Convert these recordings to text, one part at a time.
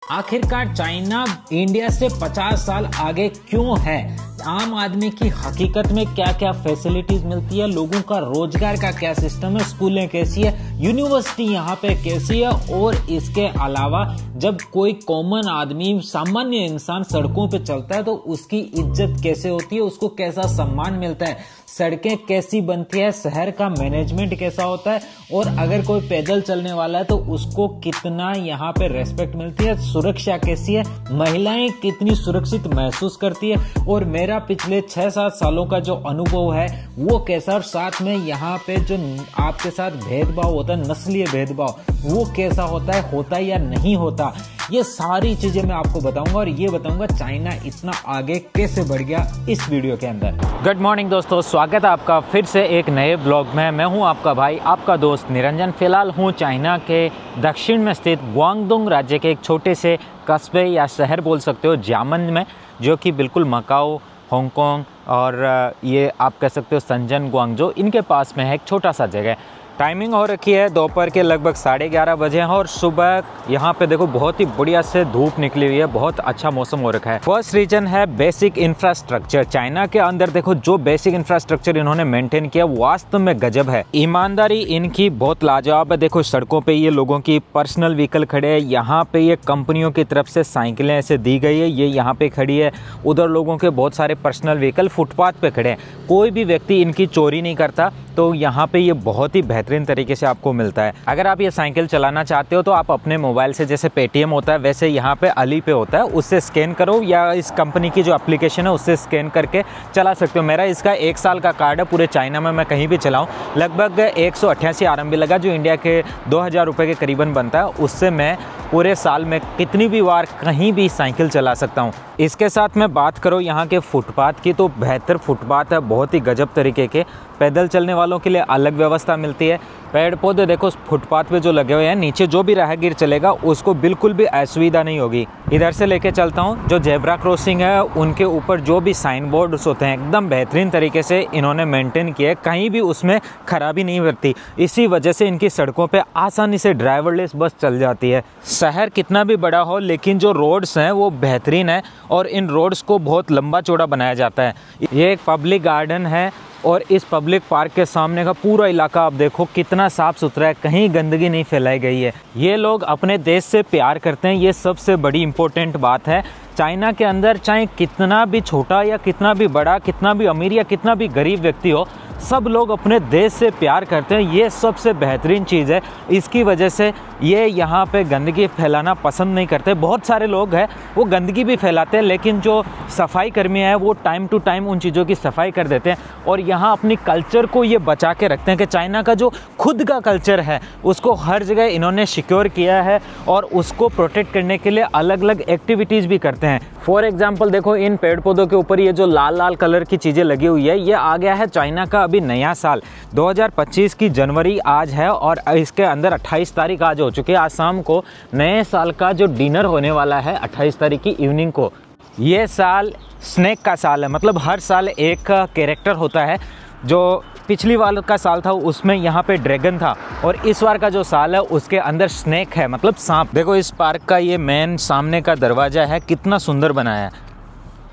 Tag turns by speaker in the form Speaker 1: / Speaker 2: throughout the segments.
Speaker 1: आखिरकार China India से 50 साल आगे क्यों है? आम आदमी की हकीकत में क्या क्या फैसिलिटीज मिलती है, लोगों का रोजगार का क्या सिस्टम है, स्कूलें कैसी है, यूनिवर्सिटी यहाँ पे कैसी है, और इसके अलावा जब कोई कॉमन आदमी सामान्य इंसान सड़कों पे चलता है तो उसकी इज्जत कैसे होती है, उसको कैसा सम्मान मिलता है, सड़कें कैसी बनती है, शहर का मैनेजमेंट कैसा होता है, और अगर कोई पैदल चलने वाला है तो उसको कितना यहाँ पे रेस्पेक्ट मिलती है, सुरक्षा कैसी है, महिलाएं कितनी सुरक्षित महसूस करती है, और मेरा पिछले 6-7 सालों का जो अनुभव है वो कैसा, और साथ में यहाँ पे जो आपके साथ भेदभाव होता है, नस्लीय भेदभाव, वो कैसा होता है या नहीं होता, ये सारी चीजें मैं आपको बताऊंगा, और ये बताऊंगा चाइना इतना आगे कैसे बढ़ गया इस वीडियो के अंदर। गुड मॉर्निंग दोस्तों, स्वागत है आपका फिर से एक नए ब्लॉग में। मैं हूं आपका भाई, आपका दोस्त निरंजन। फिलहाल हूं चाइना के दक्षिण में स्थित ग्वांगडोंग राज्य के एक छोटे से कस्बे या शहर बोल सकते हो, जियामन में, जो कि बिल्कुल मकाओ, हांगकांग और ये आप कह सकते हो शनजन, ग्वांगझो, इनके पास में है एक छोटा सा जगह। टाइमिंग हो रखी है दोपहर के लगभग 11:30 बजे हैं, और सुबह यहाँ पे देखो बहुत ही बढ़िया से धूप निकली हुई है, बहुत अच्छा मौसम हो रखा है। फर्स्ट रीजन है बेसिक इंफ्रास्ट्रक्चर। चाइना के अंदर देखो जो बेसिक इंफ्रास्ट्रक्चर इन्होंने मेंटेन किया वास्तव में गजब है। ईमानदारी इनकी बहुत लाजवाब है। देखो सड़कों पे ये लोगों की पर्सनल व्हीकल खड़े हैं, यहाँ पे ये कंपनियों की तरफ से साइकिलें ऐसे दी गई है, ये यहाँ पे खड़ी है, उधर लोगों के बहुत सारे पर्सनल व्हीकल फुटपाथ पे खड़े हैं। कोई भी व्यक्ति इनकी चोरी नहीं करता, तो यहाँ पे ये बहुत ही बेहतरीन तरीके से आपको मिलता है। अगर आप ये साइकिल चलाना चाहते हो तो आप अपने मोबाइल से, जैसे पेटीएम होता है वैसे यहाँ पे अली पे होता है, उससे स्कैन करो, या इस कंपनी की जो एप्लीकेशन है उससे स्कैन करके चला सकते हो। मेरा इसका 1 साल का कार्ड है, पूरे चाइना में मैं कहीं भी चलाऊँ लगभग 188 RMB लगा, जो इंडिया के 2000 रुपये के करीबन बनता है। उससे मैं पूरे साल में कितनी भी बार कहीं भी साइकिल चला सकता हूँ। इसके साथ मैं बात करूँ यहाँ के फुटपाथ की, तो बेहतर फुटपाथ है, बहुत ही गजब तरीके के। पैदल चलने वालों के लिए अलग व्यवस्था मिलती है। पेड़ पौधे देखो फुटपाथ पे जो लगे हुए हैं, नीचे जो भी राहगीर चलेगा उसको बिल्कुल भी असुविधा नहीं होगी। इधर से लेके चलता हूँ, जो जेब्रा क्रॉसिंग है उनके ऊपर जो भी साइन बोर्ड्स होते हैं एकदम बेहतरीन तरीके से इन्होंने मेंटेन किया है, कहीं भी उसमें खराबी नहीं बरती। इसी वजह से इनकी सड़कों पे आसानी से ड्राइवरलेस बस चल जाती है। शहर कितना भी बड़ा हो लेकिन जो रोड्स हैं वो बेहतरीन है, और इन रोड्स को बहुत लंबा चौड़ा बनाया जाता है। ये एक पब्लिक गार्डन है, और इस पब्लिक पार्क के सामने का पूरा इलाका आप देखो कितना साफ सुथरा है, कहीं गंदगी नहीं फैलाई गई है। ये लोग अपने देश से प्यार करते हैं, ये सबसे बड़ी इम्पोर्टेंट बात है। चाइना के अंदर चाहे कितना भी छोटा या कितना भी बड़ा, कितना भी अमीर या कितना भी गरीब व्यक्ति हो, सब लोग अपने देश से प्यार करते हैं। ये सबसे बेहतरीन चीज़ है। इसकी वजह से ये यहाँ पे गंदगी फैलाना पसंद नहीं करते। बहुत सारे लोग हैं वो गंदगी भी फैलाते हैं, लेकिन जो सफाई कर्मी हैं वो टाइम टू टाइम उन चीज़ों की सफाई कर देते हैं, और यहाँ अपनी कल्चर को ये बचा के रखते हैं कि चाइना का जो खुद का कल्चर है उसको हर जगह इन्होंने सिक्योर किया है, और उसको प्रोटेक्ट करने के लिए अलग अलग एक्टिविटीज़ भी करते हैं। फॉर एग्जाम्पल देखो इन पेड़ पौधों के ऊपर ये जो लाल लाल कलर की चीज़ें लगी हुई है, ये आ गया है चाइना का अभी नया साल। 2025 की जनवरी आज है, और इसके अंदर 28 तारीख आज हो चुकी है। आज शाम को नए साल का जो डिनर होने वाला है 28 तारीख की इवनिंग को। ये साल स्नेक का साल है, मतलब हर साल एक कैरेक्टर होता है। जो पिछली वाल का साल था उसमें यहाँ पे ड्रैगन था, और इस बार का जो साल है उसके अंदर स्नेक है, मतलब सांप। देखो इस पार्क का ये मेन सामने का दरवाजा है, कितना सुंदर बनाया है।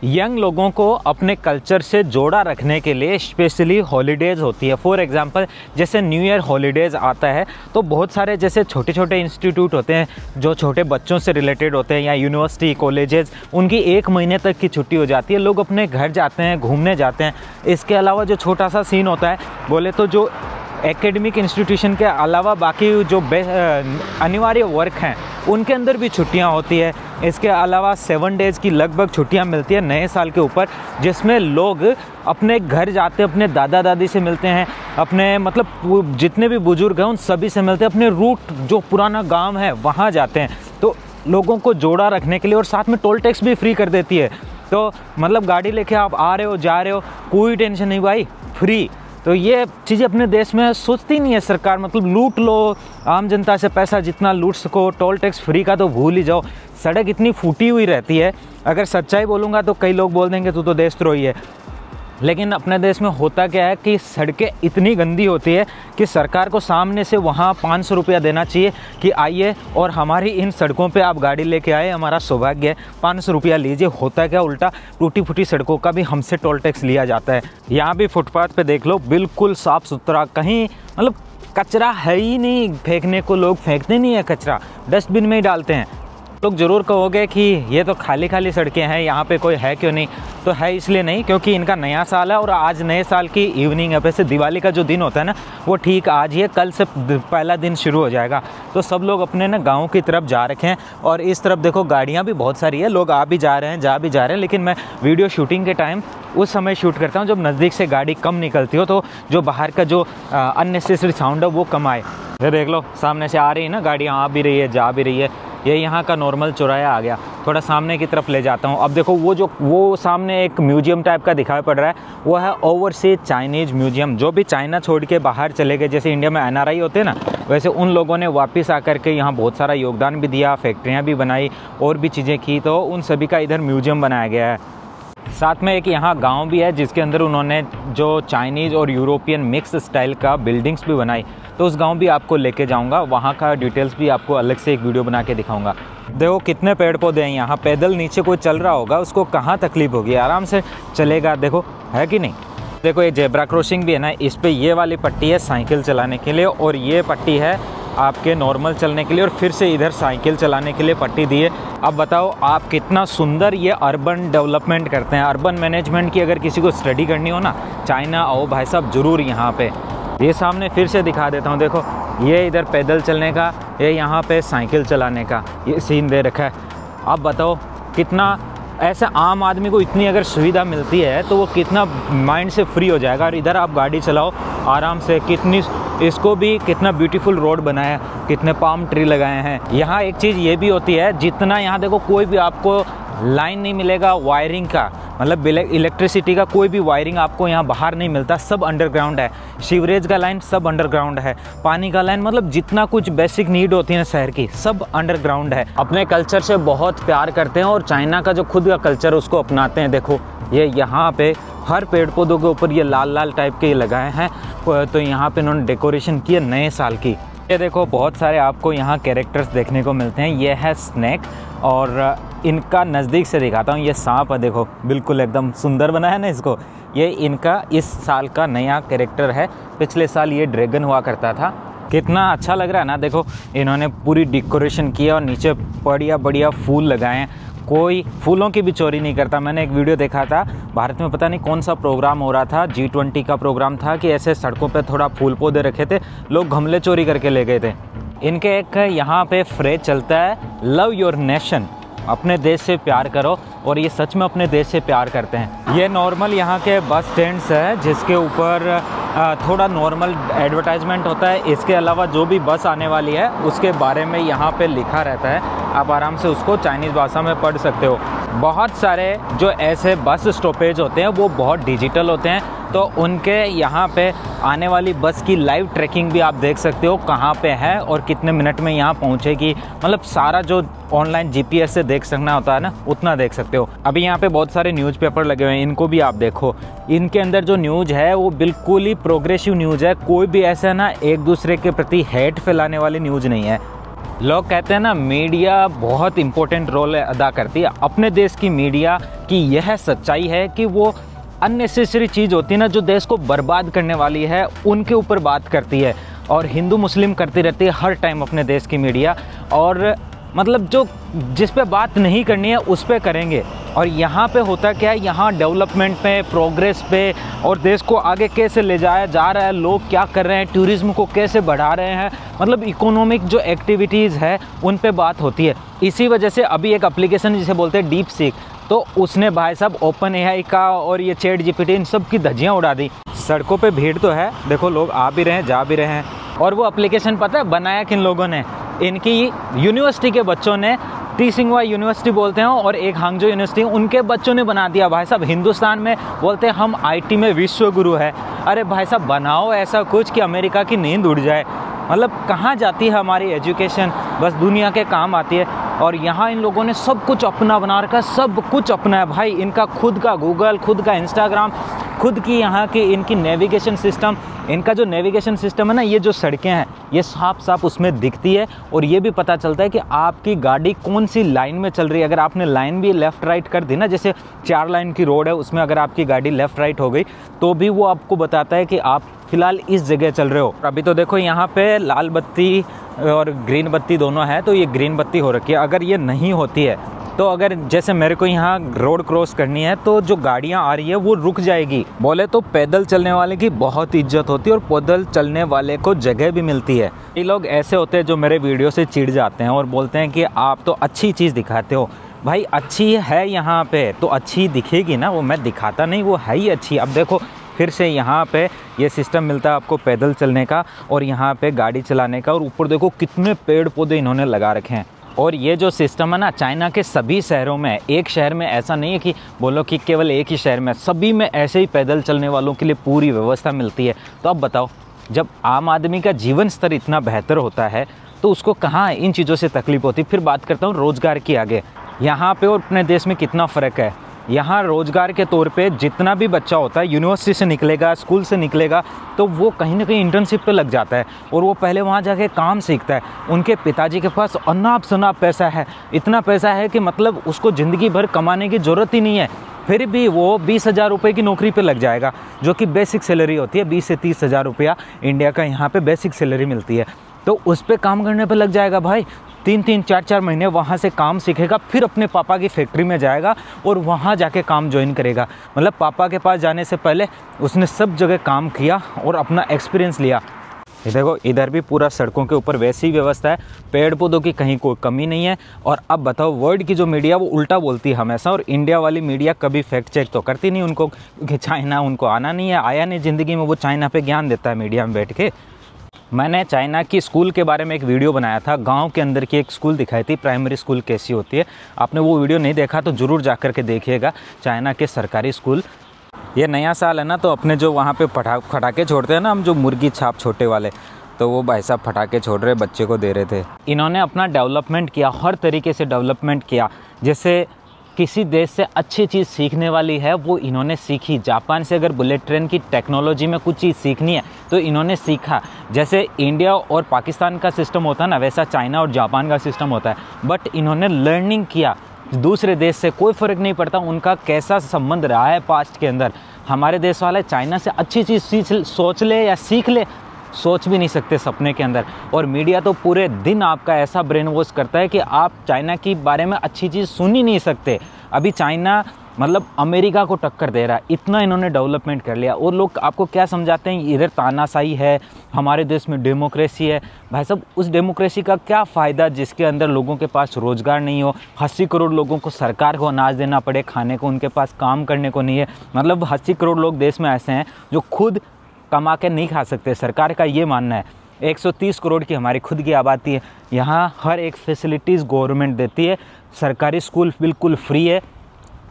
Speaker 1: यंग लोगों को अपने कल्चर से जोड़ा रखने के लिए स्पेशली हॉलीडेज़ होती है। फॉर एग्जांपल जैसे न्यू ईयर हॉलीडेज़ आता है तो बहुत सारे जैसे छोटे छोटे इंस्टीट्यूट होते हैं जो छोटे बच्चों से रिलेटेड होते हैं, या यूनिवर्सिटी कॉलेजेस, उनकी 1 महीने तक की छुट्टी हो जाती है, लोग अपने घर जाते हैं, घूमने जाते हैं। इसके अलावा जो छोटा सा सीन होता है बोले तो जो एकेडमिक इंस्टीट्यूशन के अलावा बाकी जो अनिवार्य वर्क हैं उनके अंदर भी छुट्टियां होती है। इसके अलावा 7 डेज़ की लगभग छुट्टियां मिलती है नए साल के ऊपर, जिसमें लोग अपने घर जाते हैं, अपने दादा दादी से मिलते हैं, अपने मतलब जितने भी बुजुर्ग हैं उन सभी से मिलते हैं, अपने रूट जो पुराना गांव है वहाँ जाते हैं। तो लोगों को जोड़ा रखने के लिए, और साथ में टोल टैक्स भी फ्री कर देती है। तो मतलब गाड़ी लेके आप आ रहे हो, जा रहे हो, कोई टेंशन नहीं भाई, फ्री। तो ये चीज़ें अपने देश में सोचती नहीं है सरकार, मतलब लूट लो आम जनता से पैसा जितना लूट सको, टोल टैक्स फ्री का तो भूल ही जाओ। सड़क इतनी फूटी हुई रहती है, अगर सच्चाई बोलूँगा तो कई लोग बोल देंगे तू तो देशद्रोही है। लेकिन अपने देश में होता क्या है कि सड़कें इतनी गंदी होती है कि सरकार को सामने से वहाँ 500 रुपया देना चाहिए कि आइए और हमारी इन सड़कों पे आप गाड़ी लेके आए, हमारा सौभाग्य है, 500 रुपया लीजिए। होता क्या उल्टा, टूटी फूटी सड़कों का भी हमसे टोल टैक्स लिया जाता है। यहाँ भी फुटपाथ पे देख लो, बिल्कुल साफ़ सुथरा, कहीं मतलब कचरा है ही नहीं फेंकने को, लोग फेंकते नहीं है कचरा, डस्टबिन में ही डालते हैं। लोग ज़रूर कहोगे कि ये तो खाली खाली सड़कें हैं, यहाँ पे कोई है क्यों नहीं? तो है इसलिए नहीं क्योंकि इनका नया साल है और आज नए साल की इवनिंग है। वैसे दिवाली का जो दिन होता है ना वो ठीक आज ही है, कल से पहला दिन शुरू हो जाएगा। तो सब लोग अपने ना गाँव की तरफ जा रखे हैं और इस तरफ देखो गाड़ियाँ भी बहुत सारी है, लोग आ भी जा रहे हैं जा भी जा रहे हैं। लेकिन मैं वीडियो शूटिंग के टाइम उस समय शूट करता हूँ जब नज़दीक से गाड़ी कम निकलती हो, तो जो बाहर का जो अननेसेसरी साउंड है वो कम आए। ये देख लो सामने से आ रही है ना गाड़ियाँ, आ भी रही है जा भी रही है। ये यहाँ का नॉर्मल चौराहा आ गया, थोड़ा सामने की तरफ ले जाता हूँ। अब देखो वो सामने एक म्यूजियम टाइप का दिखाई पड़ रहा है, वो है ओवरसीज चाइनीज़ म्यूजियम। जो भी चाइना छोड़ के बाहर चले गए, जैसे इंडिया में NRI होते हैं ना, वैसे उन लोगों ने वापस आकर के यहाँ बहुत सारा योगदान भी दिया, फैक्ट्रियाँ भी बनाई और भी चीज़ें की, तो उन सभी का इधर म्यूजियम बनाया गया है। साथ में एक यहाँ गांव भी है जिसके अंदर उन्होंने जो चाइनीज़ और यूरोपियन मिक्स स्टाइल का बिल्डिंग्स भी बनाई, तो उस गांव भी आपको लेके जाऊंगा, वहाँ का डिटेल्स भी आपको अलग से एक वीडियो बना के दिखाऊंगा। देखो कितने पेड़ पौधे हैं यहाँ, पैदल नीचे कोई चल रहा होगा उसको कहाँ तकलीफ होगी, आराम से चलेगा, देखो है कि नहीं। देखो ये जेब्रा क्रॉसिंग भी है ना, इस पर ये वाली पट्टी है साइकिल चलाने के लिए और ये पट्टी है आपके नॉर्मल चलने के लिए, और फिर से इधर साइकिल चलाने के लिए पट्टी दी है। अब बताओ आप कितना सुंदर ये अर्बन डेवलपमेंट करते हैं। अर्बन मैनेजमेंट की अगर किसी को स्टडी करनी हो ना, चाइना आओ भाई साहब ज़रूर यहाँ पे। ये सामने फिर से दिखा देता हूँ, देखो ये इधर पैदल चलने का, ये यहाँ पे साइकिल चलाने का ये सीन दे रखा है। अब बताओ कितना ऐसा आम आदमी को इतनी अगर सुविधा मिलती है तो वो कितना माइंड से फ्री हो जाएगा। और इधर आप गाड़ी चलाओ आराम से, कितनी इसको भी कितना ब्यूटीफुल रोड बनाया, कितने पाम ट्री लगाए हैं। यहाँ एक चीज़ ये भी होती है, जितना यहाँ देखो कोई भी आपको लाइन नहीं मिलेगा वायरिंग का, मतलब इलेक्ट्रिसिटी का कोई भी वायरिंग आपको यहाँ बाहर नहीं मिलता, सब अंडरग्राउंड है। सीवरेज का लाइन सब अंडरग्राउंड है, पानी का लाइन, मतलब जितना कुछ बेसिक नीड होती है शहर की सब अंडरग्राउंड है। अपने कल्चर से बहुत प्यार करते हैं और चाइना का जो खुद का कल्चर उसको अपनाते हैं। देखो ये यहाँ पे हर पेड़ पौधों के ऊपर ये लाल लाल टाइप के लगाए हैं, तो यहाँ पे इन्होंने डेकोरेशन की है नए साल की। ये देखो बहुत सारे आपको यहाँ कैरेक्टर्स देखने को मिलते हैं। ये है स्नैक और इनका नज़दीक से दिखाता हूँ, ये सांप है, देखो बिल्कुल एकदम सुंदर बना है ना इसको। ये इनका इस साल का नया कैरेक्टर है, पिछले साल ये ड्रैगन हुआ करता था। कितना अच्छा लग रहा है ना, देखो इन्होंने पूरी डेकोरेशन किया और नीचे बढ़िया बढ़िया फूल लगाए हैं। कोई फूलों की भी चोरी नहीं करता। मैंने एक वीडियो देखा था, भारत में पता नहीं कौन सा प्रोग्राम हो रहा था, G20 का प्रोग्राम था, कि ऐसे सड़कों पे थोड़ा फूल पौधे रखे थे, लोग गमले चोरी करके ले गए थे। इनके एक यहाँ पे फ्रेज चलता है, लव योर नेशन, अपने देश से प्यार करो, और ये सच में अपने देश से प्यार करते हैं। ये नॉर्मल यहाँ के बस स्टैंड्स है जिसके ऊपर थोड़ा नॉर्मल एडवर्टाइजमेंट होता है। इसके अलावा जो भी बस आने वाली है उसके बारे में यहाँ पे लिखा रहता है, आप आराम से उसको चाइनीज़ भाषा में पढ़ सकते हो। बहुत सारे जो ऐसे बस स्टॉपेज होते हैं वो बहुत डिजिटल होते हैं, तो उनके यहाँ पे आने वाली बस की लाइव ट्रैकिंग भी आप देख सकते हो, कहाँ पे है और कितने मिनट में यहाँ पहुँचेगी, मतलब सारा जो ऑनलाइन GPS से देख सकना होता है ना उतना देख सकते हो। अभी यहाँ पे बहुत सारे न्यूज़पेपर लगे हुए हैं, इनको भी आप देखो। इनके अंदर जो न्यूज़ है वो बिल्कुल ही प्रोग्रेसिव न्यूज़ है, कोई भी ऐसा ना एक दूसरे के प्रति हेट फैलाने वाली न्यूज़ नहीं है। लोग कहते हैं ना मीडिया बहुत इंपॉर्टेंट रोल अदा करती है। अपने देश की मीडिया की यह सच्चाई है कि वो अननेसेसरी चीज़ होती है ना, जो देश को बर्बाद करने वाली है, उनके ऊपर बात करती है। और हिंदू मुस्लिम करती रहती है हर टाइम अपने देश की मीडिया, और मतलब जो जिस पे बात नहीं करनी है उस पे करेंगे। और यहाँ पे होता क्या है, यहाँ डेवलपमेंट पे, प्रोग्रेस पे, और देश को आगे कैसे ले जाया जा रहा है, लोग क्या कर रहे हैं, टूरिज्म को कैसे बढ़ा रहे हैं, मतलब इकोनॉमिक जो एक्टिविटीज़ है उन पे बात होती है। इसी वजह से अभी एक एप्लीकेशन जिसे बोलते हैं डीप सीक, तो उसने भाई साहब ओपन AI का और ये ChatGPT इन सब की धज्जियाँ उड़ा दी। सड़कों पे भीड़ तो है, देखो लोग आ भी रहे हैं जा भी रहे हैं। और वो एप्लीकेशन पता है बनाया किन लोगों ने, इनकी यूनिवर्सिटी के बच्चों ने, टीसिंगवा यूनिवर्सिटी बोलते हैं और एक हांगजो यूनिवर्सिटी, उनके बच्चों ने बना दिया। भाई साहब हिंदुस्तान में बोलते हैं हम IT में विश्व गुरु है, अरे भाई साहब बनाओ ऐसा कुछ कि अमेरिका की नींद उड़ जाए। मतलब कहाँ जाती है हमारी एजुकेशन, बस दुनिया के काम आती है। और यहाँ इन लोगों ने सब कुछ अपना बना रखा है, सब कुछ अपना है भाई। इनका खुद का गूगल, खुद का इंस्टाग्राम, खुद की यहाँ की इनकी नेविगेशन सिस्टम, इनका जो नेविगेशन सिस्टम है ना, ये जो सड़कें हैं ये साफ साफ उसमें दिखती है और ये भी पता चलता है कि आपकी गाड़ी कौन सी लाइन में चल रही है। अगर आपने लाइन भी लेफ़्ट राइट कर दी ना, जैसे 4 लाइन की रोड है उसमें अगर आपकी गाड़ी लेफ़्ट राइट हो गई तो भी वो आपको बताता है कि आप फिलहाल इस जगह चल रहे हो। अभी तो देखो यहाँ पे लाल बत्ती और ग्रीन बत्ती दोनों है, तो ये ग्रीन बत्ती हो रखी है। अगर ये नहीं होती है तो अगर जैसे मेरे को यहाँ रोड क्रॉस करनी है तो जो गाड़ियाँ आ रही है वो रुक जाएगी। बोले तो पैदल चलने वाले की बहुत इज्जत होती है और पैदल चलने वाले को जगह भी मिलती है। ये लोग ऐसे होते हैं जो मेरे वीडियो से चिढ़ जाते हैं और बोलते हैं कि आप तो अच्छी चीज़ दिखाते हो। भाई अच्छी है यहाँ पे तो अच्छी दिखेगी ना, वो मैं दिखाता नहीं, वो है ही अच्छी। अब देखो फिर से यहाँ पे ये सिस्टम मिलता है आपको पैदल चलने का और यहाँ पे गाड़ी चलाने का, और ऊपर देखो कितने पेड़ पौधे इन्होंने लगा रखे हैं। और ये जो सिस्टम है ना, चाइना के सभी शहरों में, एक शहर में ऐसा नहीं है कि बोलो कि केवल एक ही शहर में, सभी में ऐसे ही पैदल चलने वालों के लिए पूरी व्यवस्था मिलती है। तो अब बताओ, जब आम आदमी का जीवन स्तर इतना बेहतर होता है तो उसको कहाँ इन चीज़ों से तकलीफ होती। फिर बात करता हूँ रोज़गार की आगे। यहाँ पे और अपने देश में कितना फ़र्क है। यहाँ रोज़गार के तौर पे जितना भी बच्चा होता है यूनिवर्सिटी से निकलेगा, स्कूल से निकलेगा, तो वो कहीं ना कहीं इंटर्नशिप पे लग जाता है और वो पहले वहाँ जाके काम सीखता है। उनके पिताजी के पास अनाप शनाप पैसा है, इतना पैसा है कि मतलब उसको ज़िंदगी भर कमाने की ज़रूरत ही नहीं है, फिर भी वो 20,000 रुपये की नौकरी पे लग जाएगा, जो कि बेसिक सैलरी होती है। 20 से 30,000 रुपया इंडिया का यहाँ पे बेसिक सैलरी मिलती है। तो उस पर काम करने पे लग जाएगा भाई, 3-3, 4-4 महीने वहाँ से काम सीखेगा, फिर अपने पापा की फैक्ट्री में जाएगा और वहाँ जाके काम ज्वाइन करेगा। मतलब पापा के पास जाने से पहले उसने सब जगह काम किया और अपना एक्सपीरियंस लिया। ये देखो इधर भी पूरा सड़कों के ऊपर वैसी व्यवस्था है, पेड़ पौधों की कहीं कोई कमी नहीं है। और अब बताओ, वर्ल्ड की जो मीडिया वो उल्टा बोलती है हमेशा, और इंडिया वाली मीडिया कभी फैक्ट चेक तो करती नहीं उनको, क्योंकि चाइना उनको आना नहीं है, आया नहीं ज़िंदगी में, वो चाइना पे ज्ञान देता है मीडिया में बैठ के। मैंने चाइना की स्कूल के बारे में एक वीडियो बनाया था, गांव के अंदर की एक स्कूल दिखाई थी, प्राइमरी स्कूल कैसी होती है। आपने वो वीडियो नहीं देखा तो ज़रूर जा कर के देखिएगा, चाइना के सरकारी स्कूल। ये नया साल है ना, तो अपने जो वहाँ पे फटाके छोड़ते हैं ना हम, जो मुर्गी छाप छोटे वाले, तो वो भाई साहब फटाके छोड़ रहे बच्चे को दे रहे थे। इन्होंने अपना डेवलपमेंट किया, हर तरीके से डेवलपमेंट किया। जैसे किसी देश से अच्छी चीज़ सीखने वाली है वो इन्होंने सीखी। जापान से अगर बुलेट ट्रेन की टेक्नोलॉजी में कुछ चीज़ सीखनी है तो इन्होंने सीखा। जैसे इंडिया और पाकिस्तान का सिस्टम होता है ना, वैसा चाइना और जापान का सिस्टम होता है। बट इन्होंने लर्निंग किया दूसरे देश से, कोई फ़र्क नहीं पड़ता उनका कैसा संबंध रहा है पास्ट के अंदर। हमारे देश वाले चाइना से अच्छी चीज़ सोच ले या सीख ले, सोच भी नहीं सकते सपने के अंदर। और मीडिया तो पूरे दिन आपका ऐसा ब्रेन वॉश करता है कि आप चाइना के बारे में अच्छी चीज़ सुन ही नहीं सकते। अभी चाइना मतलब अमेरिका को टक्कर दे रहा है, इतना इन्होंने डेवलपमेंट कर लिया। और लोग आपको क्या समझाते हैं, इधर तानाशाही है, हमारे देश में डेमोक्रेसी है। भाई साहब, उस डेमोक्रेसी का क्या फ़ायदा जिसके अंदर लोगों के पास रोज़गार नहीं हो। 80 करोड़ लोगों को सरकार को अनाज देना पड़े खाने को, उनके पास काम करने को नहीं है। मतलब 80 करोड़ लोग देश में ऐसे हैं जो खुद कमा के नहीं खा सकते, सरकार का ये मानना है। 130 करोड़ की हमारी खुद की आबादी है, यहाँ हर एक फैसिलिटीज़ गवर्नमेंट देती है, सरकारी स्कूल बिल्कुल फ्री है।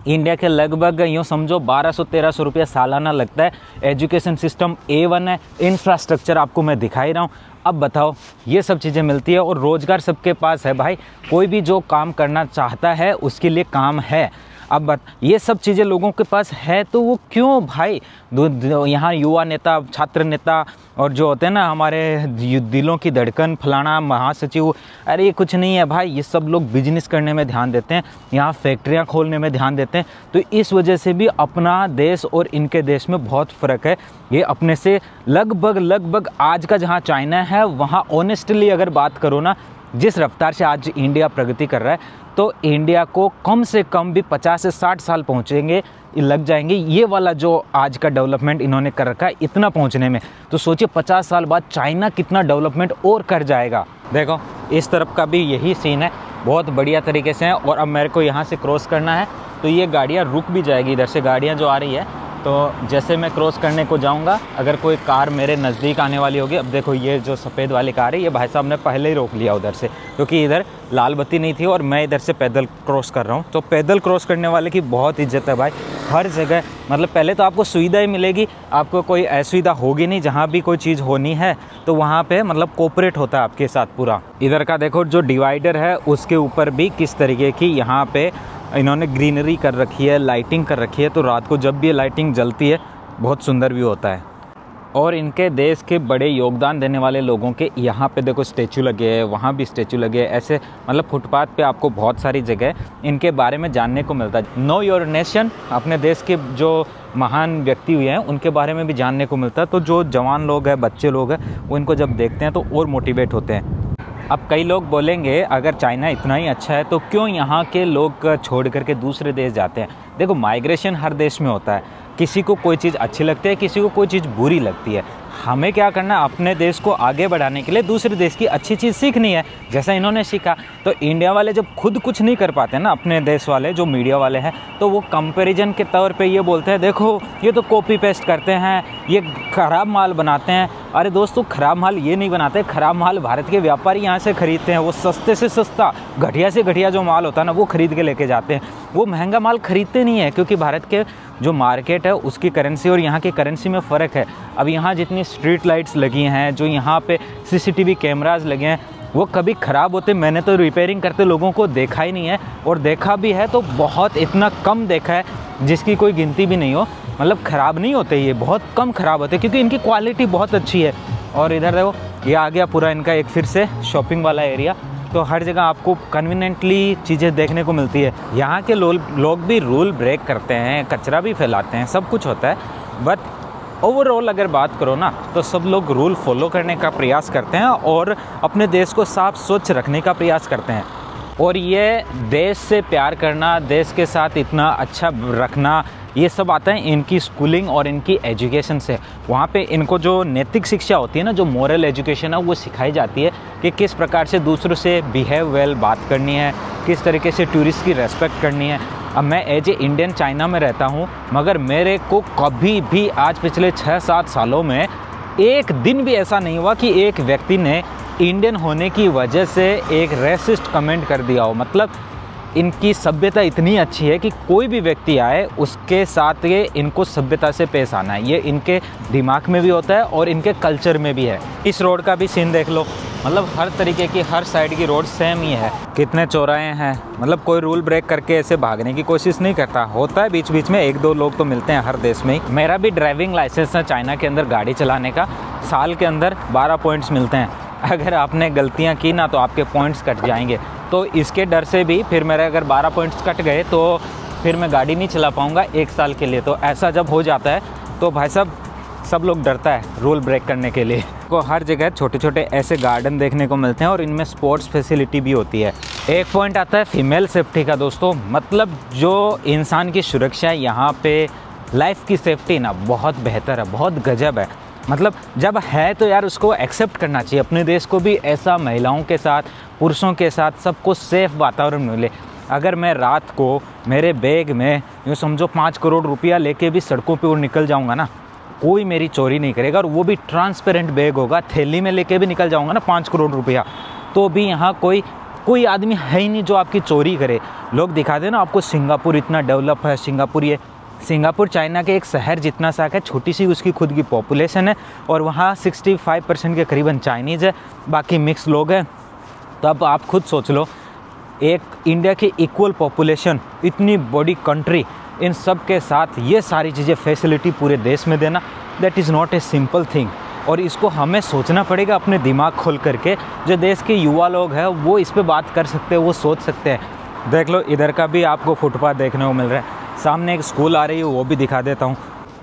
Speaker 1: इंडिया के लगभग यूँ समझो 1200-1300 रुपया सालाना लगता है। एजुकेशन सिस्टम A1 है, इंफ्रास्ट्रक्चर आपको मैं दिखा ही रहा हूँ। अब बताओ, ये सब चीज़ें मिलती है और रोज़गार सबके पास है भाई। कोई भी जो काम करना चाहता है उसके लिए काम है। अब ये सब चीज़ें लोगों के पास है तो वो क्यों भाई यहाँ युवा नेता, छात्र नेता और जो होते हैं ना हमारे दिलों की धड़कन फलाना महासचिव, अरे ये कुछ नहीं है भाई। ये सब लोग बिजनेस करने में ध्यान देते हैं, यहाँ फैक्ट्रियाँ खोलने में ध्यान देते हैं। तो इस वजह से भी अपना देश और इनके देश में बहुत फ़र्क है। ये अपने से लगभग आज का जहाँ चाइना है वहाँ ऑनेस्टली अगर बात करो ना, जिस रफ्तार से आज इंडिया प्रगति कर रहा है तो इंडिया को कम से कम भी 50 से 60 साल पहुँचेंगे लग जाएंगे। ये वाला जो आज का डेवलपमेंट इन्होंने कर रखा है इतना पहुँचने में, तो सोचिए 50 साल बाद चाइना कितना डेवलपमेंट और कर जाएगा। देखो इस तरफ का भी यही सीन है, बहुत बढ़िया तरीके से है। और अब मेरे को यहाँ से क्रॉस करना है तो ये गाड़ियाँ रुक भी जाएगी, इधर से गाड़ियाँ जो आ रही है। तो जैसे मैं क्रॉस करने को जाऊंगा, अगर कोई कार मेरे नज़दीक आने वाली होगी, अब देखो ये जो सफ़ेद वाली कार है ये भाई साहब ने पहले ही रोक लिया उधर से, क्योंकि इधर लाल बत्ती नहीं थी और मैं इधर से पैदल क्रॉस कर रहा हूँ। तो पैदल क्रॉस करने वाले की बहुत इज्जत है भाई, हर जगह। मतलब पहले तो आपको सुविधा ही मिलेगी, आपको कोई असुविधा होगी नहीं। जहाँ भी कोई चीज़ होनी है तो वहाँ पे मतलब कोऑपरेट होता है आपके साथ पूरा। इधर का देखो जो डिवाइडर है उसके ऊपर भी किस तरीके की यहाँ पे इन्होंने ग्रीनरी कर रखी है, लाइटिंग कर रखी है। तो रात को जब भी लाइटिंग जलती है
Speaker 2: बहुत सुंदर व्यू होता है। और इनके देश के बड़े योगदान देने वाले लोगों के यहाँ पे देखो स्टैचू लगे हैं, वहाँ भी स्टैचू लगे हैं। ऐसे मतलब फुटपाथ पे आपको बहुत सारी जगह इनके बारे में जानने को मिलता है। नो योर नेशन, अपने देश के जो महान व्यक्ति हुए हैं उनके बारे में भी जानने को मिलता है। तो जो जवान लोग हैं, बच्चे लोग हैं, वो इनको जब देखते हैं तो और मोटिवेट होते हैं। अब कई लोग बोलेंगे अगर चाइना इतना ही अच्छा है तो क्यों यहाँ के लोग छोड़ करके दूसरे देश जाते हैं। देखो, माइग्रेशन हर देश में होता है। किसी को कोई चीज़ अच्छी लगती है, किसी को कोई चीज़ बुरी लगती है। हमें क्या करना है, अपने देश को आगे बढ़ाने के लिए दूसरे देश की अच्छी चीज़ सीखनी है, जैसा इन्होंने सीखा। तो इंडिया वाले जब खुद कुछ नहीं कर पाते ना, अपने देश वाले जो मीडिया वाले हैं, तो वो कंपैरिजन के तौर पे ये बोलते हैं देखो ये तो कॉपी पेस्ट करते हैं, ये ख़राब माल बनाते हैं। अरे दोस्तों, ख़राब माल ये नहीं बनाते, ख़राब माल भारत के व्यापारी यहाँ से ख़रीदते हैं। वो सस्ते से सस्ता, घटिया से घटिया जो माल होता है ना, वो ख़रीद के लेके जाते हैं। वो महंगा माल ख़रीदते नहीं है, क्योंकि भारत के जो मार्केट है उसकी करेंसी और यहाँ की करेंसी में फ़र्क है। अब यहाँ जितनी स्ट्रीट लाइट्स लगी हैं, जो यहाँ पे CCTV कैमराज लगे हैं, वो कभी ख़राब होते, मैंने तो रिपेयरिंग करते लोगों को देखा ही नहीं है। और देखा भी है तो बहुत इतना कम देखा है जिसकी कोई गिनती भी नहीं हो। मतलब ख़राब नहीं होते, ये बहुत कम ख़राब होते क्योंकि इनकी क्वालिटी बहुत अच्छी है। और इधर देखो, ये आ गया पूरा इनका एक फिर से शॉपिंग वाला एरिया। तो हर जगह आपको कन्वीनियंटली चीज़ें देखने को मिलती है। यहाँ के लोग भी रूल ब्रेक करते हैं, कचरा भी फैलाते हैं, सब कुछ होता है। बट ओवरऑल अगर बात करो ना, तो सब लोग रूल फॉलो करने का प्रयास करते हैं और अपने देश को साफ स्वच्छ रखने का प्रयास करते हैं। और ये देश से प्यार करना, देश के साथ इतना अच्छा रखना, ये सब आता है इनकी स्कूलिंग और इनकी एजुकेशन से। वहाँ पे इनको जो नैतिक शिक्षा होती है ना, जो मोरल एजुकेशन है, वो सिखाई जाती है कि किस प्रकार से दूसरों से बिहेव वेल बात करनी है, किस तरीके से टूरिस्ट की रेस्पेक्ट करनी है। अब मैं एज ए इंडियन चाइना में रहता हूँ, मगर मेरे को कभी भी आज पिछले 6-7 सालों में एक दिन भी ऐसा नहीं हुआ कि एक व्यक्ति ने इंडियन होने की वजह से एक रेसिस्ट कमेंट कर दिया हो। मतलब इनकी सभ्यता इतनी अच्छी है कि कोई भी व्यक्ति आए उसके साथ ये इनको सभ्यता से पेश आना है, ये इनके दिमाग में भी होता है और इनके कल्चर में भी है। इस रोड का भी सीन देख लो, मतलब हर तरीके की, हर साइड की रोड सेम ही है। कितने चौराहे हैं, मतलब कोई रूल ब्रेक करके ऐसे भागने की कोशिश नहीं करता। होता है बीच बीच में 1-2 लोग तो मिलते हैं हर देश में ही। मेरा भी ड्राइविंग लाइसेंस है चाइना के अंदर गाड़ी चलाने का, साल के अंदर 12 पॉइंट्स मिलते हैं। अगर आपने गलतियाँ की ना तो आपके पॉइंट्स कट जाएंगे। तो इसके डर से भी फिर मेरे अगर 12 पॉइंट्स कट गए तो फिर मैं गाड़ी नहीं चला पाऊँगा 1 साल के लिए। तो ऐसा जब हो जाता है तो भाई साहब सब लोग डरता है रूल ब्रेक करने के लिए। को हर जगह छोटे छोटे ऐसे गार्डन देखने को मिलते हैं और इनमें स्पोर्ट्स फैसिलिटी भी होती है। एक पॉइंट आता है फीमेल सेफ्टी का दोस्तों, मतलब जो इंसान की सुरक्षा है यहाँ पे, लाइफ की सेफ्टी ना बहुत बेहतर है, बहुत गजब है। मतलब जब है तो यार उसको एक्सेप्ट करना चाहिए। अपने देश को भी ऐसा महिलाओं के साथ, पुरुषों के साथ सबको सेफ वातावरण मिले। अगर मैं रात को मेरे बैग में यूँ समझो 5 करोड़ रुपया लेके भी सड़कों पे और निकल जाऊँगा ना, कोई मेरी चोरी नहीं करेगा। और वो भी ट्रांसपेरेंट बैग होगा, थैली में लेके भी निकल जाऊँगा ना 5 करोड़ रुपया, तो भी यहाँ कोई आदमी है ही नहीं जो आपकी चोरी करे। लोग दिखाते हैं ना आपको सिंगापुर इतना डेवलप है, सिंगापुर चाइना के एक शहर जितना सा है, छोटी सी उसकी खुद की पॉपुलेशन है और वहाँ 65% के करीबन चाइनीज़ है, बाकी मिक्स लोग हैं। तो अब आप खुद सोच लो, एक इंडिया की इक्वल पॉपुलेशन, इतनी बड़ी कंट्री, इन सब के साथ ये सारी चीज़ें फैसिलिटी पूरे देश में देना, that is not a simple thing. और इसको हमें सोचना पड़ेगा अपने दिमाग खोल करके। जो देश के युवा लोग हैं वो इस पे बात कर सकते हैं, वो सोच सकते हैं। देख लो इधर का भी आपको फुटपाथ देखने को मिल रहा है। सामने एक स्कूल आ रही है, वो भी दिखा देता हूँ।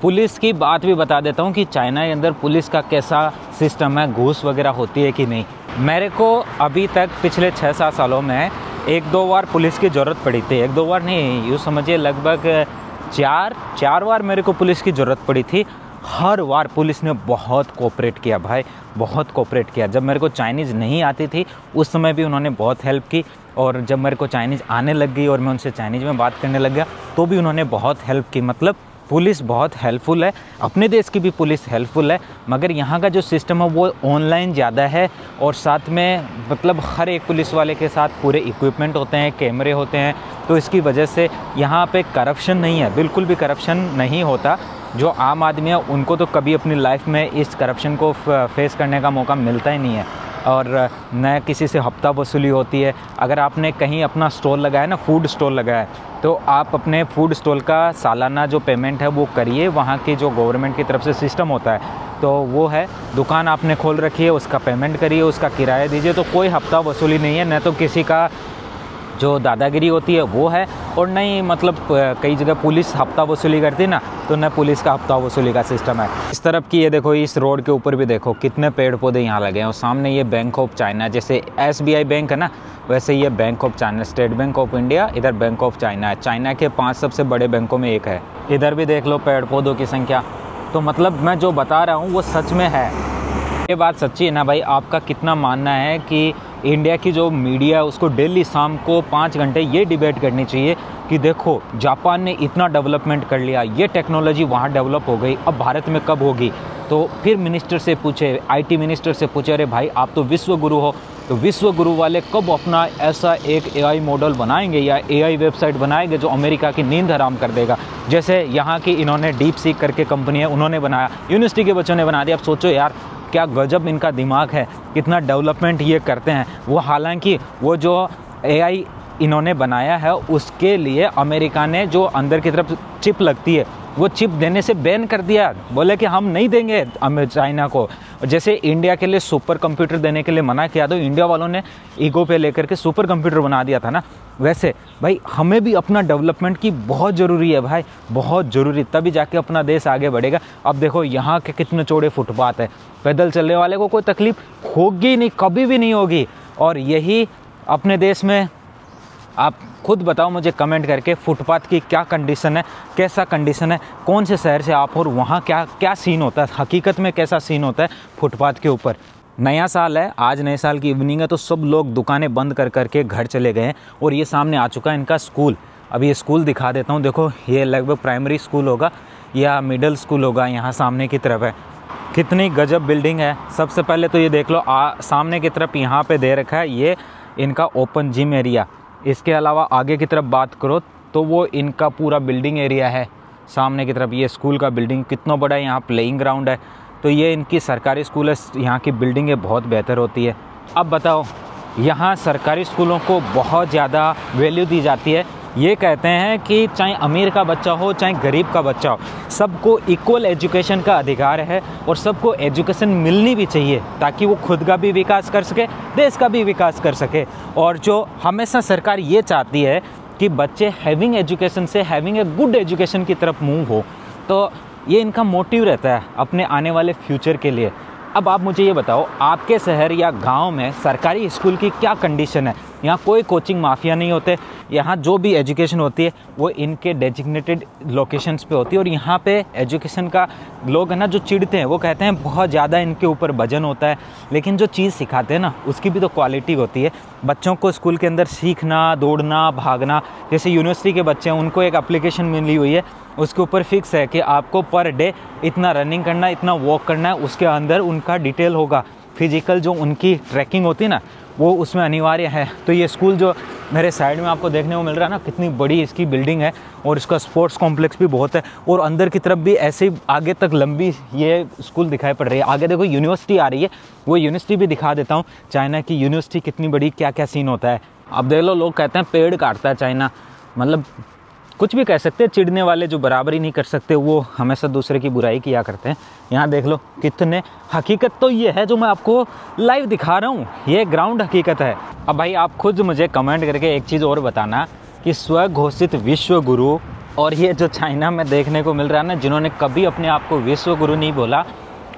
Speaker 2: पुलिस की बात भी बता देता हूँ कि चाइना के अंदर पुलिस का कैसा सिस्टम है, घूस वगैरह होती है कि नहीं। मेरे को अभी तक पिछले 6-7 सालों में 1-2 बार पुलिस की ज़रूरत पड़ी थी। 1-2 बार नहीं, यूँ समझिए लगभग 4 बार मेरे को पुलिस की ज़रूरत पड़ी थी। हर बार पुलिस ने बहुत कोऑपरेट किया भाई, बहुत कोऑपरेट किया। जब मेरे को चाइनीज़ नहीं आती थी उस समय भी उन्होंने बहुत हेल्प की, और जब मेरे को चाइनीज़ आने लग गई और मैं उनसे चाइनीज़ में बात करने लग गया तो भी उन्होंने बहुत हेल्प की। मतलब पुलिस बहुत हेल्पफुल है, अपने देश की भी पुलिस हेल्पफुल है, मगर यहाँ का जो सिस्टम है वो ऑनलाइन ज़्यादा है। और साथ में मतलब हर एक पुलिस वाले के साथ पूरे इक्विपमेंट होते हैं, कैमरे होते हैं, तो इसकी वजह से यहाँ पे करप्शन नहीं है, बिल्कुल भी करप्शन नहीं होता। जो आम आदमी है उनको तो कभी अपनी लाइफ में इस करप्शन को फेस करने का मौका मिलता ही नहीं है। और न किसी से हफ्ता वसूली होती है। अगर आपने कहीं अपना स्टॉल लगाया ना, फूड स्टॉल लगाया है, तो आप अपने फूड स्टॉल का सालाना जो पेमेंट है वो करिए। वहाँ की जो गवर्नमेंट की तरफ से सिस्टम होता है तो वो है, दुकान आपने खोल रखी है उसका पेमेंट करिए, उसका किराया दीजिए, तो कोई हफ्ता वसूली नहीं है। न तो किसी का जो दादागिरी होती है वो है, और नहीं मतलब कई जगह पुलिस हफ्ता वसूली करती है ना, तो न पुलिस का हफ्ता वसूली का सिस्टम है। इस तरफ की ये देखो, इस रोड के ऊपर भी देखो कितने पेड़ पौधे यहाँ लगे हैं। और सामने ये बैंक ऑफ चाइना, जैसे SBI बैंक है ना, वैसे ये bank of China, state bank of India, इधर बैंक ऑफ चाइना है। चाइना के 5 सबसे बड़े बैंकों में एक है। इधर भी देख लो पेड़ पौधों की संख्या। तो मतलब मैं जो बता रहा हूँ वो सच में है। ये बात सच्ची है ना भाई? आपका कितना मानना है कि इंडिया की जो मीडिया है उसको डेली शाम को 5 घंटे ये डिबेट करनी चाहिए कि देखो जापान ने इतना डेवलपमेंट कर लिया, ये टेक्नोलॉजी वहाँ डेवलप हो गई, अब भारत में कब होगी? तो फिर मिनिस्टर से पूछे, IT मिनिस्टर से पूछे, अरे भाई आप तो विश्व गुरु हो, तो विश्व गुरु वाले कब अपना ऐसा एक AI मॉडल बनाएंगे या AI वेबसाइट बनाएंगे जो अमेरिका की नींद हराम कर देगा? जैसे यहाँ की इन्होंने DeepSeek करके कंपनी है, उन्होंने बनाया, यूनिवर्सिटी के बच्चों ने बना दिया। अब सोचो यार, क्या गजब इनका दिमाग है, कितना डेवलपमेंट ये करते हैं वो। हालांकि वो जो AI इन्होंने बनाया है उसके लिए अमेरिका ने जो अंदर की तरफ चिप लगती है वो चिप देने से बैन कर दिया, बोले कि हम नहीं देंगे चाइना को। जैसे इंडिया के लिए सुपर कंप्यूटर देने के लिए मना किया, तो इंडिया वालों ने ईगो पे लेकर के सुपर कंप्यूटर बना दिया था ना। वैसे भाई हमें भी अपना डेवलपमेंट की बहुत ज़रूरी है भाई, बहुत ज़रूरी, तभी जाके अपना देश आगे बढ़ेगा। अब देखो यहाँ के कितने चौड़े फुटपाथ है, पैदल चलने वाले को कोई तकलीफ होगी नहीं, कभी भी नहीं होगी। और यही अपने देश में, आप खुद बताओ मुझे कमेंट करके, फुटपाथ की क्या कंडीशन है, कैसा कंडीशन है, कौन से शहर से आप और वहाँ क्या सीन होता है, हकीकत में कैसा सीन होता है फुटपाथ के ऊपर। नया साल है, आज नए साल की इवनिंग है, तो सब लोग दुकानें बंद कर करके घर चले गए हैं। और ये सामने आ चुका है इनका स्कूल। अभी ये स्कूल दिखा देता हूँ। देखो ये लगभग प्राइमरी स्कूल होगा या मिडिल स्कूल होगा, यहाँ सामने की तरफ है। कितनी गजब बिल्डिंग है। सबसे पहले तो ये देख लो, सामने की तरफ यहाँ पे दे रखा है ये इनका ओपन जिम एरिया। इसके अलावा आगे की तरफ बात करो तो वो इनका पूरा बिल्डिंग एरिया है। सामने की तरफ ये स्कूल का बिल्डिंग कितना बड़ा है, यहाँ प्लेइंग ग्राउंड है। तो ये इनकी सरकारी स्कूल है, यहाँ की बिल्डिंगें बहुत बेहतर होती है। अब बताओ, यहाँ सरकारी स्कूलों को बहुत ज़्यादा वैल्यू दी जाती है। ये कहते हैं कि चाहे अमीर का बच्चा हो चाहे गरीब का बच्चा हो, सबको इक्वल एजुकेशन का अधिकार है और सबको एजुकेशन मिलनी भी चाहिए, ताकि वो खुद का भी विकास कर सके, देश का भी विकास कर सके। और जो हमेशा सरकार ये चाहती है कि बच्चे हैविंग एजुकेशन से हैविंग ए गुड एजुकेशन की तरफ मूव हो, तो ये इनका मोटिव रहता है अपने आने वाले फ्यूचर के लिए। अब आप मुझे ये बताओ, आपके शहर या गांव में सरकारी स्कूल की क्या कंडीशन है? यहाँ कोई कोचिंग माफिया नहीं होते, यहाँ जो भी एजुकेशन होती है वो इनके डेजिग्नेटेड लोकेशंस पे होती है। और यहाँ पे एजुकेशन का लोग है ना जो चिढ़ते हैं, वो कहते हैं बहुत ज़्यादा इनके ऊपर वजन होता है, लेकिन जो चीज़ सिखाते हैं ना उसकी भी तो क्वालिटी होती है। बच्चों को स्कूल के अंदर सीखना, दौड़ना, भागना, जैसे यूनिवर्सिटी के बच्चे हैं उनको एक एप्लीकेशन मिली हुई है, उसके ऊपर फिक्स है कि आपको पर डे इतना रनिंग करना है, इतना वॉक करना है, उसके अंदर उनका डिटेल होगा। फिजिकल जो उनकी ट्रैकिंग होती है ना वो उसमें अनिवार्य है। तो ये स्कूल जो मेरे साइड में आपको देखने को मिल रहा है ना, कितनी बड़ी इसकी बिल्डिंग है और इसका स्पोर्ट्स कॉम्प्लेक्स भी बहुत है। और अंदर की तरफ भी ऐसे आगे तक लंबी ये स्कूल दिखाई पड़ रही है। आगे देखो यूनिवर्सिटी आ रही है, वो यूनिवर्सिटी भी दिखा देता हूँ। चाइना की यूनिवर्सिटी कितनी बड़ी, क्या क्या सीन होता है। अब देख लो, लोग कहते हैं पेड़ काटता है चाइना, मतलब कुछ भी कह सकते हैं। चिढ़ने वाले जो बराबरी नहीं कर सकते वो हमेशा दूसरे की बुराई किया करते हैं। यहाँ देख लो कितने, हकीकत तो ये है जो मैं आपको लाइव दिखा रहा हूँ, ये ग्राउंड हकीकत है। अब भाई आप खुद मुझे कमेंट करके एक चीज़ और बताना कि स्वघोषित विश्व गुरु और ये जो चाइना में देखने को मिल रहा है ना, जिन्होंने कभी अपने आप को विश्व गुरु नहीं बोला,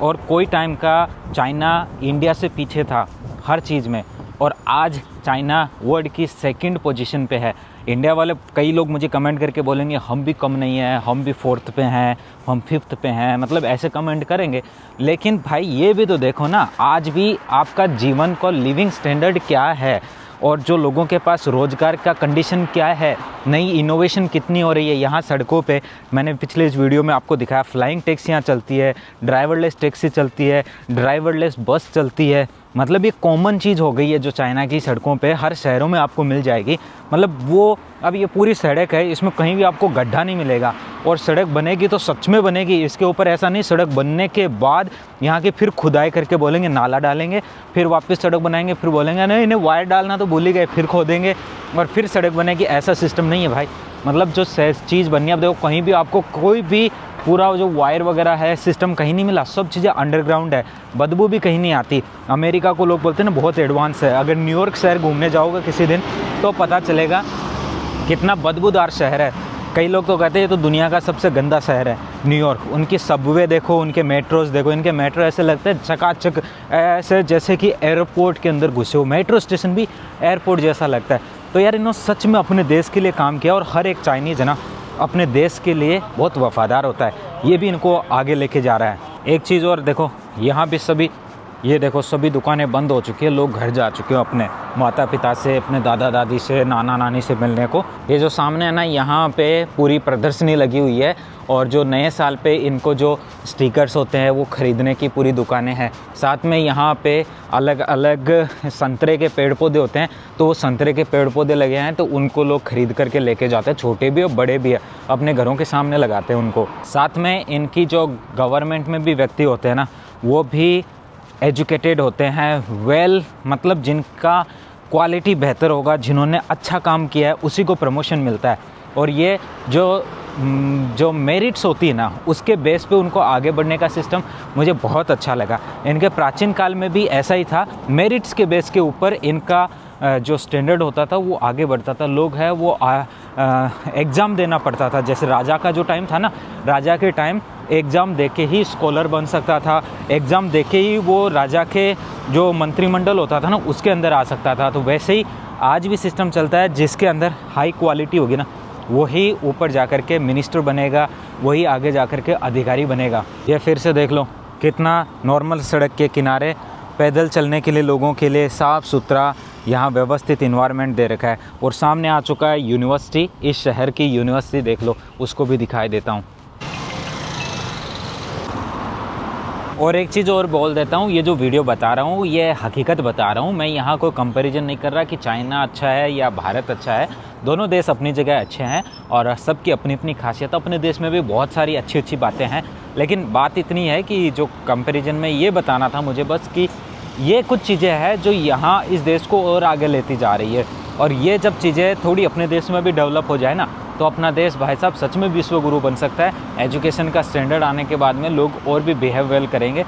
Speaker 2: और कोई टाइम का चाइना इंडिया से पीछे था हर चीज़ में, और आज चाइना वर्ल्ड की 2nd पोजीशन पे है। इंडिया वाले कई लोग मुझे कमेंट करके बोलेंगे हम भी कम नहीं हैं, हम भी 4th पे हैं, हम 5th पे हैं, मतलब ऐसे कमेंट करेंगे। लेकिन भाई ये भी तो देखो ना, आज भी आपका जीवन का लिविंग स्टैंडर्ड क्या है और जो लोगों के पास रोज़गार का कंडीशन क्या है, नई इनोवेशन कितनी हो रही है। यहाँ सड़कों पे मैंने पिछले इस वीडियो में आपको दिखाया, फ्लाइंग टैक्सियाँ चलती है, ड्राइवरलेस टैक्सी चलती है, ड्राइवरलेस बस चलती है। मतलब ये कॉमन चीज़ हो गई है जो चाइना की सड़कों पे हर शहरों में आपको मिल जाएगी। मतलब वो अब ये पूरी सड़क है, इसमें कहीं भी आपको गड्ढा नहीं मिलेगा। और सड़क बनेगी तो सच में बनेगी, इसके ऊपर ऐसा नहीं सड़क बनने के बाद यहाँ की फिर खुदाई करके बोलेंगे नाला डालेंगे, फिर वापस सड़क बनाएंगे, फिर बोलेंगे नहीं इन्हें वायर डालना तो भूल ही गए, फिर खोदेंगे और फिर सड़क बनेगी। ऐसा सिस्टम नहीं है भाई। मतलब जो चीज़ बननी है, अब देखो कहीं भी आपको कोई भी पूरा जो वायर वगैरह है सिस्टम कहीं नहीं मिला, सब चीज़ें अंडरग्राउंड है, बदबू भी कहीं नहीं आती। अमेरिका को लोग बोलते हैं ना बहुत एडवांस है, अगर न्यूयॉर्क शहर घूमने जाओगे किसी दिन तो पता चलेगा कितना बदबूदार शहर है। कई लोग तो कहते हैं ये तो दुनिया का सबसे गंदा शहर है न्यूयॉर्क। उनकी सबवे देखो, उनके मेट्रोज देखो, इनके मेट्रो ऐसे लगते हैं चकाचक, ऐसे जैसे कि एयरपोर्ट के अंदर घुसे हो। मेट्रो स्टेशन भी एयरपोर्ट जैसा लगता है। तो यार इन्होंने सच में अपने देश के लिए काम किया और हर एक चाइनीज़ है ना अपने देश के लिए बहुत वफादार होता है, ये भी इनको आगे लेके जा रहा है। एक चीज़ और देखो, यहाँ भी सभी ये देखो सभी दुकानें बंद हो चुकी है, लोग घर जा चुके हैं अपने माता पिता से, अपने दादा दादी से, नाना नानी से मिलने को। ये जो सामने है ना यहाँ पे पूरी प्रदर्शनी लगी हुई है और जो नए साल पे इनको जो स्टिकर्स होते हैं वो ख़रीदने की पूरी दुकानें हैं। साथ में यहाँ पे अलग अलग संतरे के पेड़ पौधे होते हैं, तो वो संतरे के पेड़ पौधे लगे हैं तो उनको लोग ख़रीद करके लेके जाते हैं, छोटे भी और बड़े भी है, अपने घरों के सामने लगाते हैं उनको। साथ में इनकी जो गवर्नमेंट में भी व्यक्ति होते हैं ना वो भी एजुकेटेड होते हैं, मतलब जिनका क्वालिटी बेहतर होगा, जिन्होंने अच्छा काम किया है उसी को प्रमोशन मिलता है। और ये जो मेरिट्स होती है ना उसके बेस पे उनको आगे बढ़ने का सिस्टम मुझे बहुत अच्छा लगा। इनके प्राचीन काल में भी ऐसा ही था, मेरिट्स के बेस के ऊपर इनका जो स्टैंडर्ड होता था वो आगे बढ़ता था। लोग है वो एग्ज़ाम देना पड़ता था, जैसे राजा का जो टाइम था ना, राजा के टाइम एग्ज़ाम देके ही स्कॉलर बन सकता था, एग्ज़ाम देके ही वो राजा के जो मंत्रिमंडल होता था ना उसके अंदर आ सकता था। तो वैसे ही आज भी सिस्टम चलता है, जिसके अंदर हाई क्वालिटी होगी ना वही ऊपर जा कर के मिनिस्टर बनेगा, वही आगे जा कर के अधिकारी बनेगा। ये फिर से देख लो कितना नॉर्मल सड़क के किनारे पैदल चलने के लिए लोगों के लिए साफ़ सुथरा यहाँ व्यवस्थित इन्वायरमेंट दे रखा है। और सामने आ चुका है यूनिवर्सिटी, इस शहर की यूनिवर्सिटी देख लो, उसको भी दिखाई देता हूँ। और एक चीज़ और बोल देता हूँ, ये जो वीडियो बता रहा हूँ ये हकीकत बता रहा हूँ, मैं यहाँ कोई कंपैरिजन नहीं कर रहा कि चाइना अच्छा है या भारत अच्छा है। दोनों देश अपनी जगह अच्छे हैं और सबकी अपनी अपनी खासियत। अपने देश में भी बहुत सारी अच्छी अच्छी बातें हैं, लेकिन बात इतनी है कि जो कंपैरिजन में ये बताना था मुझे बस कि ये कुछ चीज़ें हैं जो यहाँ इस देश को और आगे लेती जा रही है। और ये जब चीज़ें थोड़ी अपने देश में भी डेवलप हो जाए ना तो अपना देश भाई साहब सच में विश्व गुरु बन सकता है। एजुकेशन का स्टैंडर्ड आने के बाद में लोग और भी बिहेव वेल करेंगे।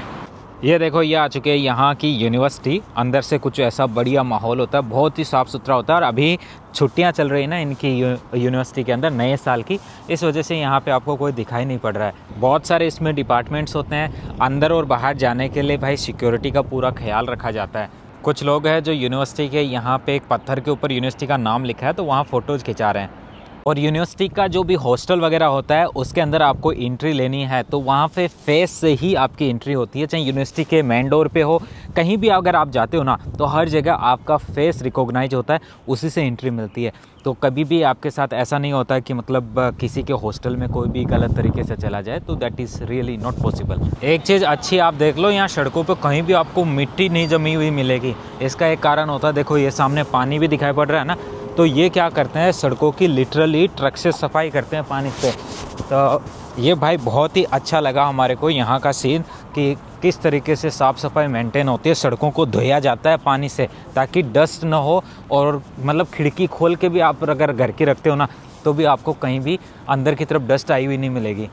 Speaker 2: ये देखो ये आ चुके हैं यहाँ की यूनिवर्सिटी, अंदर से कुछ ऐसा बढ़िया माहौल होता है, बहुत ही साफ़ सुथरा होता है। और अभी छुट्टियाँ चल रही है ना इनकी यूनिवर्सिटी के अंदर नए साल की, इस वजह से यहाँ पे आपको कोई दिखाई नहीं पड़ रहा है। बहुत सारे इसमें डिपार्टमेंट्स होते हैं, अंदर और बाहर जाने के लिए भाई सिक्योरिटी का पूरा ख्याल रखा जाता है। कुछ लोग हैं जो यूनिवर्सिटी के यहाँ पे एक पत्थर के ऊपर यूनिवर्सिटी का नाम लिखा है तो वहाँ फ़ोटोज़ खिंचा रहे हैं। और यूनिवर्सिटी का जो भी हॉस्टल वगैरह होता है उसके अंदर आपको एंट्री लेनी है तो वहाँ पे फेस से ही आपकी एंट्री होती है, चाहे यूनिवर्सिटी के मेन डोर पे हो, कहीं भी अगर आप जाते हो ना तो हर जगह आपका फेस रिकॉग्नाइज होता है, उसी से एंट्री मिलती है। तो कभी भी आपके साथ ऐसा नहीं होता है कि मतलब किसी के हॉस्टल में कोई भी गलत तरीके से चला जाए, तो that is really not possible. एक चीज़ अच्छी आप देख लो, यहाँ सड़कों पे कहीं भी आपको मिट्टी नहीं जमी हुई मिलेगी। इसका एक कारण होता है, देखो ये सामने पानी भी दिखाई पड़ रहा है ना, तो ये क्या करते हैं सड़कों की लिटरली ट्रक से सफाई करते हैं पानी से। तो ये भाई बहुत ही अच्छा लगा हमारे को यहाँ का सीन कि किस तरीके से साफ़ सफाई मेंटेन होती है, सड़कों को धोया जाता है पानी से ताकि डस्ट ना हो। और मतलब खिड़की खोल के भी आप अगर घर की रखते हो ना तो भी आपको कहीं भी अंदर की तरफ डस्ट आई हुई नहीं मिलेगी।